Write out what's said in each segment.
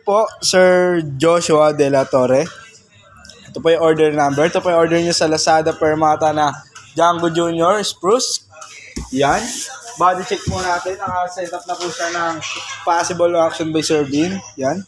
Po, Sir Joshua De La Torre. Ito po yung order number. Ito po yung order niya sa Lazada Permata na Django Junior Spruce. Yan. Body check po natin. Naka-set up na po siya ng possible action by Sir Bean. Yan.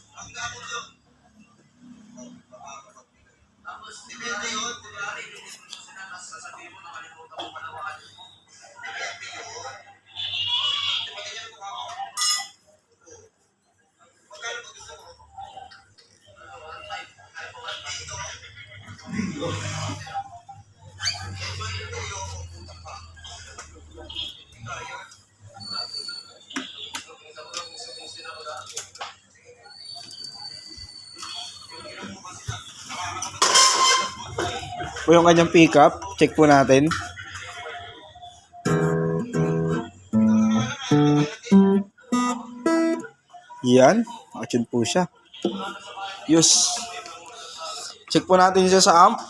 Po yung kanyang pickup. Check po natin. Yan. Action po siya. Yes. Check po natin siya sa amp.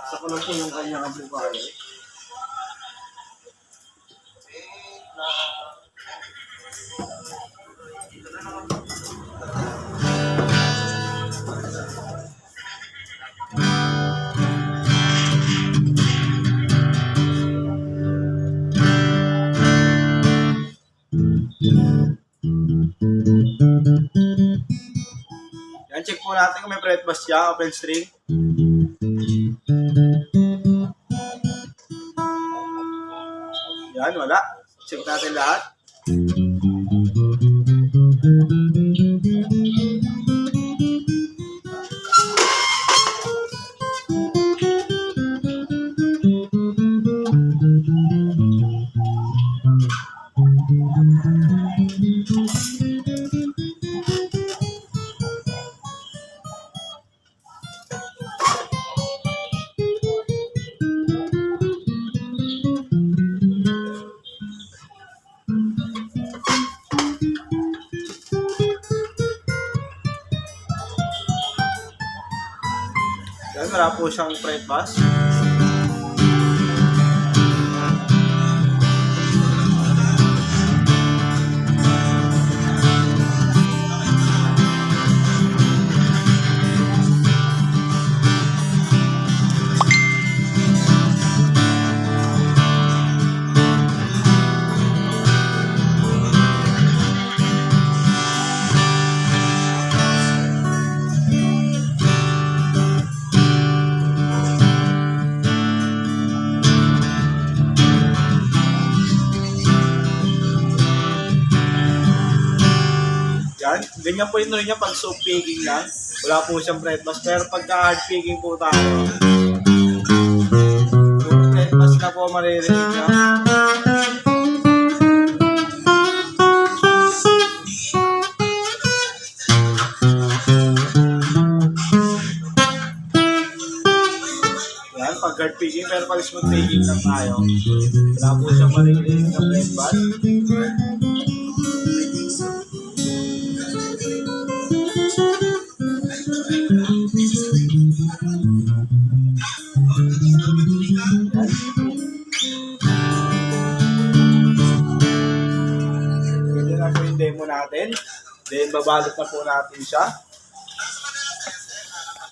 Sa ko lang po yung kanyang amplifier. Yan, check po natin kung may fret bass siya, open string. Yan, wala. Check natin lahat. Yan, wala po siyang fret bass. Yan. Ganyan po yung noise niya pag soft picking lang. Wala po siyang fret bass. Pero pagka hard picking po tayo, fret bass na po maririnig niya. Yan, pag hard picking. Pero pag smooth picking lang tayo, wala po siyang maririnig na fret bass. Ganyan na po yung demo natin. Then, babalot na po natin siya.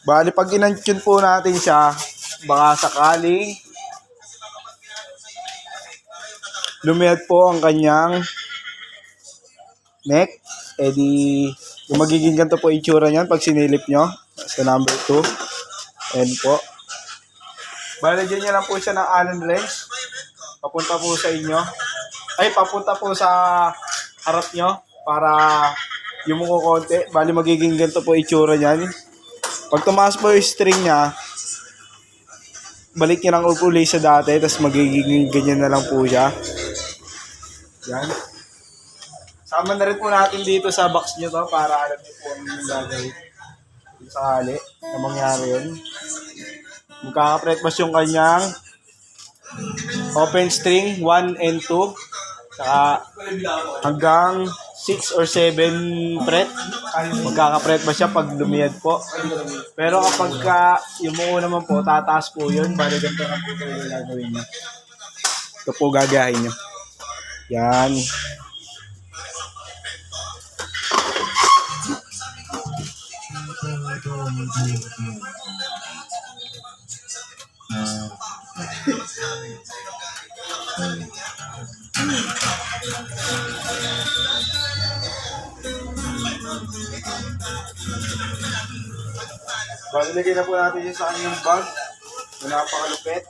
Bali, pag in-tune po natin siya, baka sakaling lumiyad po ang kanyang neck. Eh di, yung magiging ganito po itsura niyan pag sinilip nyo. Sa number 2. Ayan po. Bali, dyan nyo lang po siya ng Allen wrench. Papunta po sa inyo. Ay, papunta po sa harap nyo para yumuko konti. Bali, magiging ganito po itsura niyan. Pag tumaas po yung string niya, balik nyo lang uli sa dati, tapos magiging ganyan na lang po siya. Yan. Sama na rin po natin dito sa box nyo to para alam nyo po ang gagawin. Kung sakali na mangyari yun. Magkaka-fret bass yung kanyang open string 1 and 2. Saka hanggang 6 or 7 pret. Magkaka-pret ba siya pag lumiyad po? Pero kapag yung muo naman po, tataas po yun. Bali ganito na po ito yung gagawin niya. Ito po gagahin niyo. Yan. Lagay na po natin yun sa kanyang bag. Na napakalupit.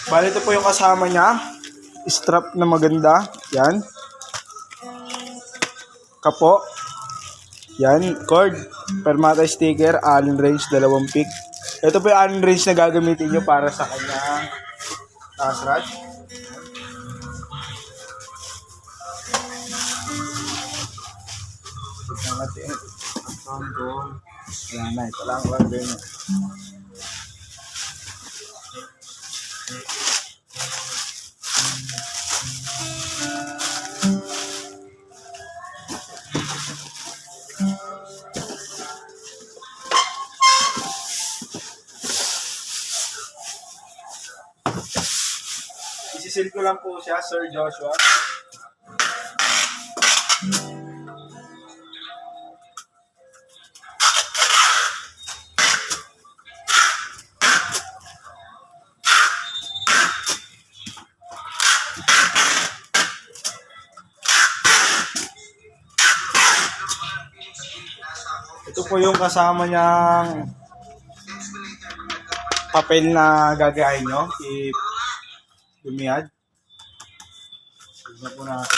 Bali, ito po yung kasama niya. Strap na maganda. Yan. Kapo. Yan. Cord. Permata sticker. Allen wrench. 2 pick. Ito po yung Allen wrench na gagamitin nyo para sa kanyang taas rod. Tignan natin. Ayan na. Ito lang ganyan. Isisil ko lang po siya, Sir Joshua. Ito po yung kasama niyang papel na gagahin nyo. Lumiyad. Tignan po natin.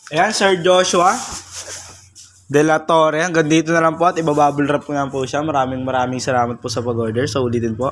Ayan, Sir Joshua De La Torre. Hanggang dito na lang po at ibabubble wrap ko na po siya. Maraming salamat po sa pag-order. So, ulitin po.